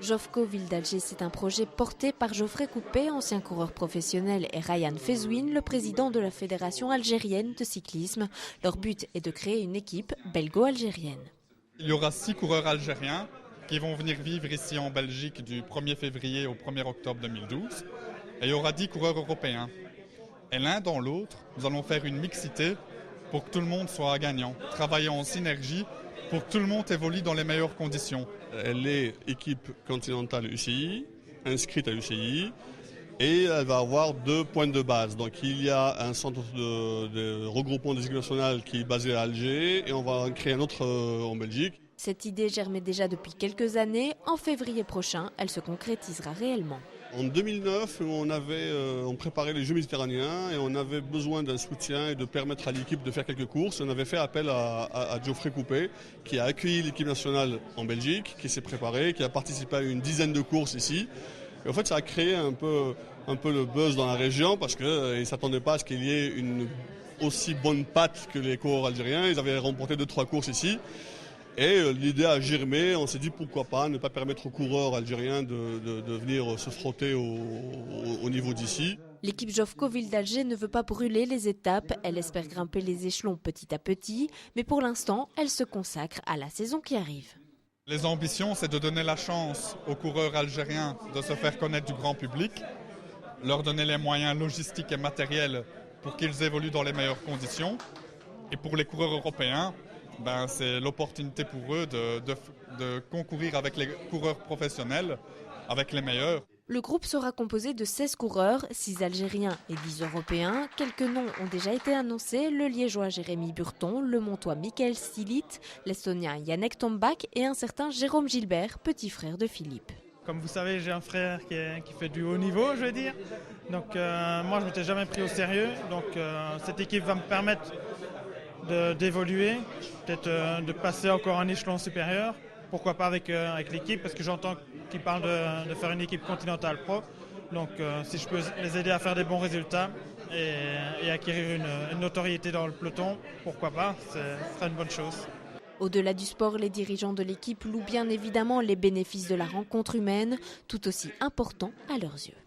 Jovco Ville d'Alger, c'est un projet porté par Geoffrey Coupé, ancien coureur professionnel, et Ryan Fezouine, le président de la Fédération algérienne de cyclisme. Leur but est de créer une équipe belgo-algérienne. Il y aura 6 coureurs algériens qui vont venir vivre ici en Belgique du 1er février au 1er octobre 2012. Et il y aura 10 coureurs européens. Et l'un dans l'autre, nous allons faire une mixité pour que tout le monde soit gagnant, travailler en synergie pour que tout le monde évolue dans les meilleures conditions. Elle est équipe continentale UCI, inscrite à UCI, et elle va avoir 2 points de base. Donc il y a un centre de regroupement des équipes nationales qui est basé à Alger, et on va en créer un autre en Belgique. Cette idée germait déjà depuis quelques années. En février prochain, elle se concrétisera réellement. En 2009, on préparait les Jeux méditerranéens et on avait besoin d'un soutien et de permettre à l'équipe de faire quelques courses. On avait fait appel à Geoffrey Coupé, qui a accueilli l'équipe nationale en Belgique, qui s'est préparé, qui a participé à une dizaine de courses ici. Et en fait, ça a créé un peu le buzz dans la région parce qu'ils ne s'attendaient pas à ce qu'il y ait une aussi bonne patte que les coureurs algériens. Ils avaient remporté 2-3 courses ici. Et l'idée a germé, on s'est dit pourquoi pas ne pas permettre aux coureurs algériens de venir se frotter au niveau d'ici. L'équipe Jovco Ville d'Alger ne veut pas brûler les étapes, elle espère grimper les échelons petit à petit, mais pour l'instant, elle se consacre à la saison qui arrive. Les ambitions, c'est de donner la chance aux coureurs algériens de se faire connaître du grand public, leur donner les moyens logistiques et matériels pour qu'ils évoluent dans les meilleures conditions. Et pour les coureurs européens, c'est l'opportunité pour eux de concourir avec les coureurs professionnels, avec les meilleurs. Le groupe sera composé de 16 coureurs, 6 Algériens et 10 Européens. Quelques noms ont déjà été annoncés, le Liégeois Jérémy Burton, le Montois Michael Stilit, l'Estonien Yannick Tombak et un certain Jérôme Gilbert, petit frère de Philippe. Comme vous savez, j'ai un frère qui fait du haut niveau, je veux dire. Donc moi, je ne m'étais jamais pris au sérieux. Donc cette équipe va me permettre d'évoluer, peut-être de passer encore un échelon supérieur. Pourquoi pas avec l'équipe, parce que j'entends qu'ils parlent de faire une équipe continentale pro. Donc si je peux les aider à faire des bons résultats et acquérir une notoriété dans le peloton, pourquoi pas, ce sera une bonne chose. Au-delà du sport, les dirigeants de l'équipe louent bien évidemment les bénéfices de la rencontre humaine, tout aussi importants à leurs yeux.